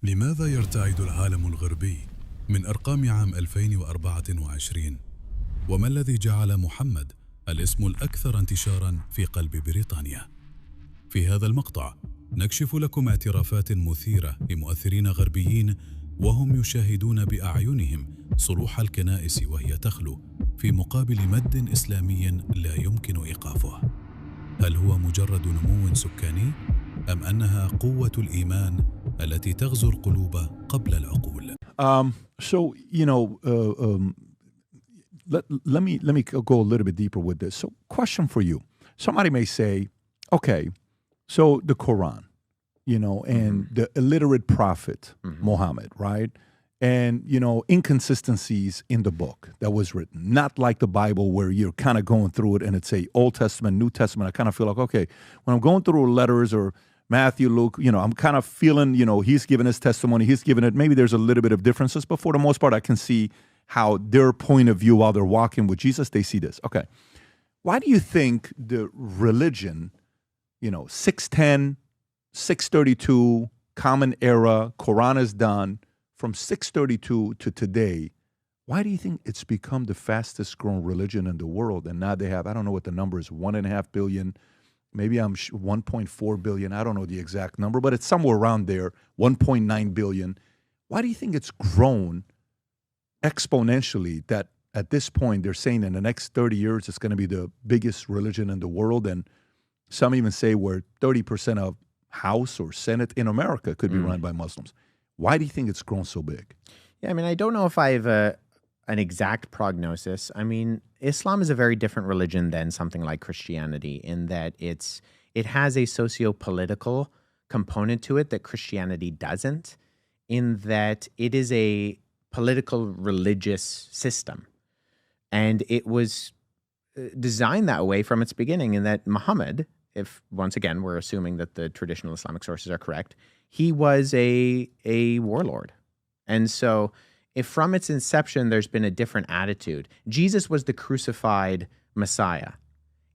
لماذا يرتعد العالم الغربي من أرقام عام 2024؟ وما الذي جعل محمد الاسم الأكثر انتشاراً في قلب بريطانيا؟ في هذا المقطع نكشف لكم اعترافات مثيرة لمؤثرين غربيين وهم يشاهدون بأعينهم صروح الكنائس وهي تخلو في مقابل مد إسلامي لا يمكن إيقافه. هل هو مجرد نمو سكاني؟ أم أنها قوة الإيمان التي تغزو القلوب قبل العقول؟ Let me go a little bit deeper with this. So, question for you. Somebody may say, okay, so the Quran, and the illiterate prophet, Muhammad, right? And, inconsistencies in the book that was written. Not like the Bible where you're kind of going through it and it's a Old Testament, New Testament. I kind of feel like, okay, when I'm going through letters or Matthew, Luke, I'm kind of feeling, he's given his testimony, he's given it. Maybe there's a little bit of differences, but for the most part, I can see how their point of view while they're walking with Jesus, they see this. Okay. Why do you think the religion, 610, 632, Common Era, Quran is done, from 632 to today, why do you think it's become the fastest growing religion in the world? And now they have, I don't know what the number is, 1.5 billion, maybe 1.4 billion. I don't know the exact number, but it's somewhere around there, 1.9 billion. Why do you think it's grown exponentially that at this point they're saying in the next 30 years it's going to be the biggest religion in the world? And some even say where 30% of House or Senate in America could be run by Muslims. Why do you think it's grown so big? Yeah, I don't know if I have an exact prognosis. Islam is a very different religion than something like Christianity in that it has a socio-political component to it that Christianity doesn't, in that it is a political religious system. And it was designed that way from its beginning, in that Muhammad, if once again we're assuming that the traditional Islamic sources are correct, he was a warlord. And so if from its inception there's been a different attitude, Jesus was the crucified Messiah,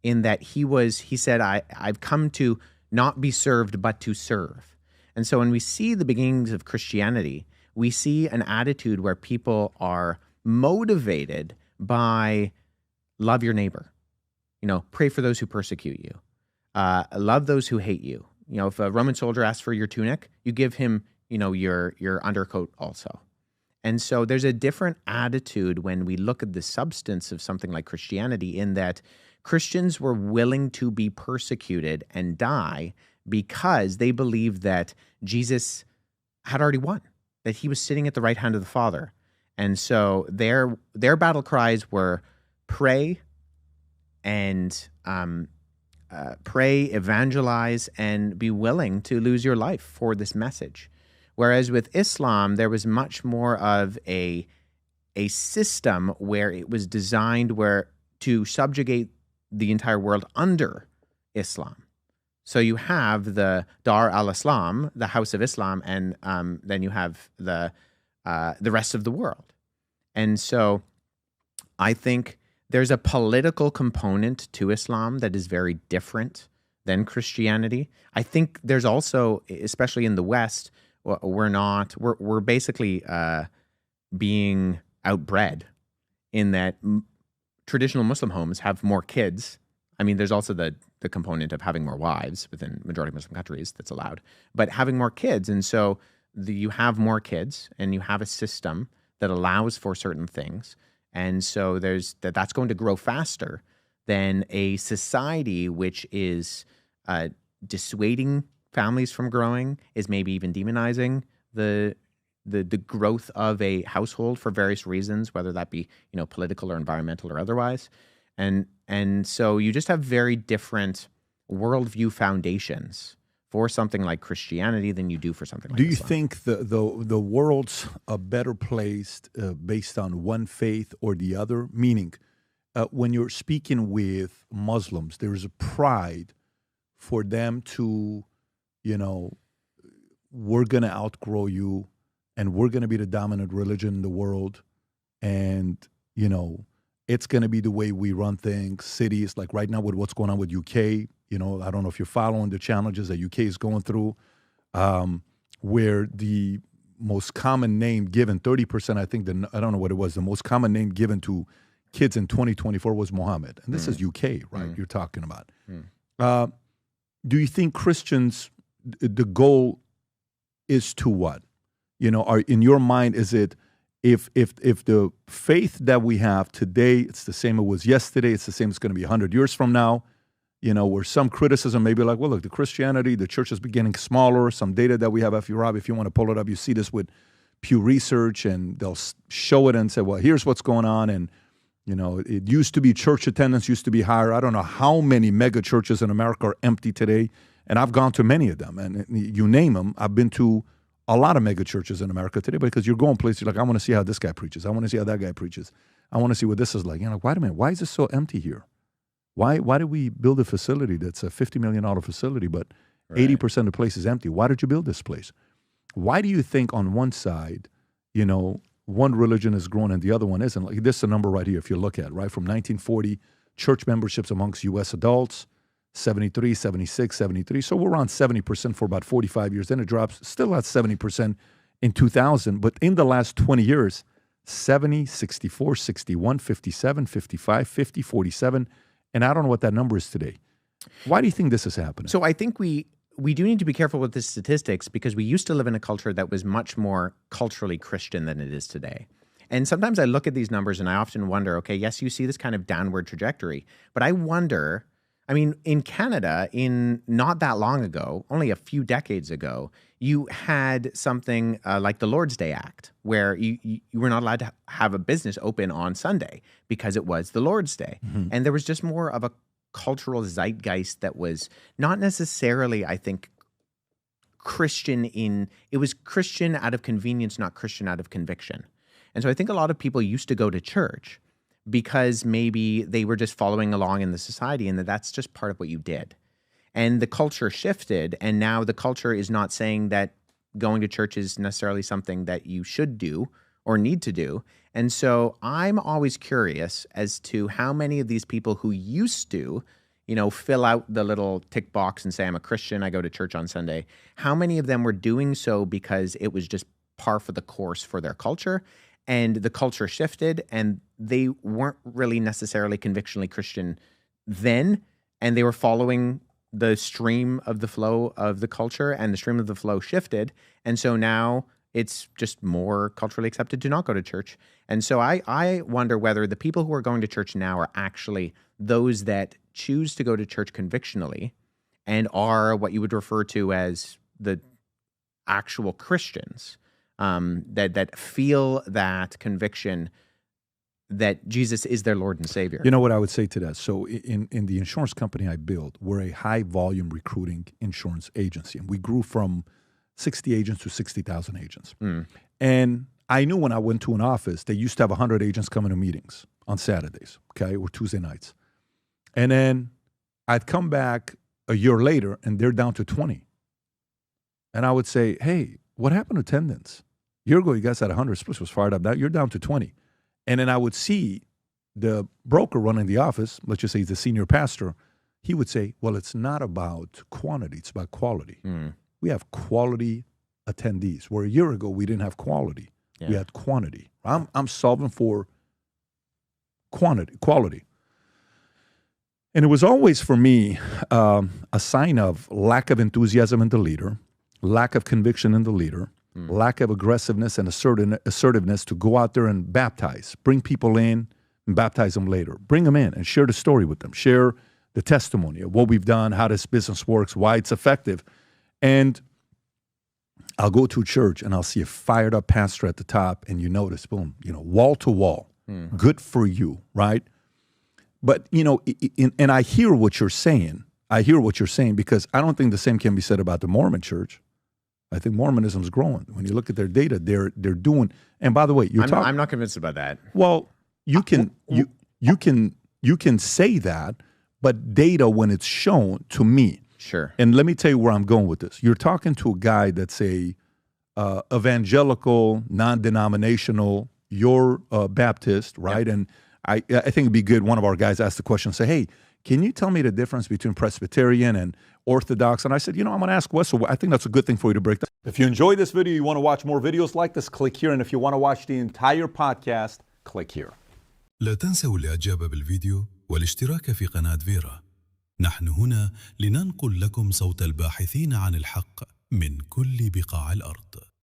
in that he said, I've come to not be served, but to serve. And so when we see the beginnings of Christianity, we see an attitude where people are motivated by love your neighbor, pray for those who persecute you, love those who hate you. If a Roman soldier asks for your tunic, you give him, your undercoat also. And so there's a different attitude when we look at the substance of something like Christianity, in that Christians were willing to be persecuted and die because they believed that Jesus had already won, that he was sitting at the right hand of the Father. And so their battle cries were pray and pray, evangelize, and be willing to lose your life for this message. Whereas with Islam, there was much more of a system where it was designed to subjugate the entire world under Islam. So you have the Dar al-Islam, the House of Islam, and then you have the rest of the world. And so I think there's a political component to Islam that is very different than Christianity. I think there's also, especially in the West, we're basically being outbred in that traditional Muslim homes have more kids. There's also the component of having more wives within majority Muslim countries that's allowed, but having more kids. And so you have more kids and you have a system that allows for certain things. And so that's going to grow faster than a society which is dissuading families from growing, is maybe even demonizing the growth of a household for various reasons, whether that be political or environmental or otherwise. And so you just have very different worldview foundations for something like Christianity than you do for something like Do you Islam. think the world's a better placed based on one faith or the other? Meaning, when you're speaking with Muslims, there is a pride for them to, we're going to outgrow you and we're going to be the dominant religion in the world. And, it's going to be the way we run things. Cities, like right now with what's going on with UK, I don't know if you're following the challenges that UK is going through, where the most common name given, 30%, I think, I don't know what it was, the most common name given to kids in 2024 was Muhammad. And this is UK, right? You're talking about. Do you think Christians, the goal is to what? You know, in your mind, is it if the faith that we have today, it's the same it was yesterday, it's the same it's going to be 100 years from now, you know, where some criticism may be like, well, look, the Christianity, the church is beginning smaller. Some data that we have, if you want to pull it up, you see this with Pew Research, and they'll show it and say, well, here's what's going on. And, you know, it used to be church attendance used to be higher. I don't know how many mega churches in America are empty today. And I've gone to many of them. And you name them, I've been to a lot of mega churches in America today, because you're going places like, I want to see how this guy preaches. I want to see how that guy preaches. I want to see what this is like. You know, wait a minute, why is it so empty here? Why did we build a facility that's a $50 million facility, but 80% of the place is empty? Why did you build this place? Why do you think on one side, you know, one religion is growing and the other one isn't? Like, this is a number right here, if you look at, right? From 1940, church memberships amongst U.S. adults, 73, 76, 73. So we're around 70% for about 45 years. Then it drops, still at 70% in 2000. But in the last 20 years, 70, 64, 61, 57, 55, 50, 47. And I don't know what that number is today. Why do you think this is happening? So I think we do need to be careful with the statistics, because we used to live in a culture that was much more culturally Christian than it is today. And sometimes I look at these numbers and I often wonder, okay, yes, you see this kind of downward trajectory, but I wonder, I mean, in Canada, in not that long ago, only a few decades ago, you had something like the Lord's Day Act, where you were not allowed to have a business open on Sunday because it was the Lord's Day. And there was just more of a cultural zeitgeist that was not necessarily, I think, Christian it was Christian out of convenience, not Christian out of conviction. And so I think a lot of people used to go to church because maybe they were just following along in the society, and that's just part of what you did. And the culture shifted, and now the culture is not saying that going to church is necessarily something that you should do or need to do. And so I'm always curious as to how many of these people who used to, you know, fill out the little tick box and say, I'm a Christian, I go to church on Sunday, how many of them were doing so because it was just par for the course for their culture, and the culture shifted and they weren't really necessarily convictionally Christian then, and they were following the stream of the flow of the culture, and the stream of the flow shifted. And so now it's just more culturally accepted to not go to church. And so I wonder whether the people who are going to church now are actually those that choose to go to church convictionally and are what you would refer to as the actual Christians, that feel that conviction that Jesus is their Lord and Savior. You know what I would say to that? So in the insurance company I built, we're a high-volume recruiting insurance agency. And we grew from 60 agents to 60,000 agents. And I knew when I went to an office, they used to have 100 agents coming to meetings on Saturdays, okay, or Tuesday nights. And then I'd come back a year later, and they're down to 20. And I would say, hey, what happened to attendance? A year ago, you guys had 100, Spruce was fired up. Now you're down to 20. And then I would see the broker running the office, let's just say he's the senior pastor, he would say, well, it's not about quantity, it's about quality. We have quality attendees, where a year ago we didn't have quality. We had quantity. I'm solving for quality. And it was always, for me, a sign of lack of enthusiasm in the leader, lack of conviction in the leader, lack of aggressiveness and assertiveness to go out there and baptize, bring people in and baptize them later. Bring them in and share the story with them. Share the testimony of what we've done, how this business works, why it's effective. And I'll go to a church and I'll see a fired up pastor at the top, and you notice, boom, you know, wall to wall. Good for you, right? But, you know, and I hear what you're saying. Because I don't think the same can be said about the Mormon church. I think Mormonism's growing. When you look at their data, they're doing. And by the way, I'm not convinced about that. Well, you can say that, but data, when it's shown to me. Sure. And let me tell you where I'm going with this. You're talking to a guy that's a evangelical, non-denominational. You're a Baptist, right? Yep. And I think it'd be good. One of our guys asked the question, say, hey, can you tell me the difference between Presbyterian and Orthodox? And I said, you know, I'm going to ask Wes, so I think that's a good thing for you to break down. If you enjoyed this video, you want to watch more videos like this, click here. And if you want to watch the entire podcast, click here. لا تنسوا الإعجاب بالفيديو والاشتراك في قناة فيرا. نحن هنا لننقل لكم صوت الباحثين عن الحق من كل بقاع الأرض.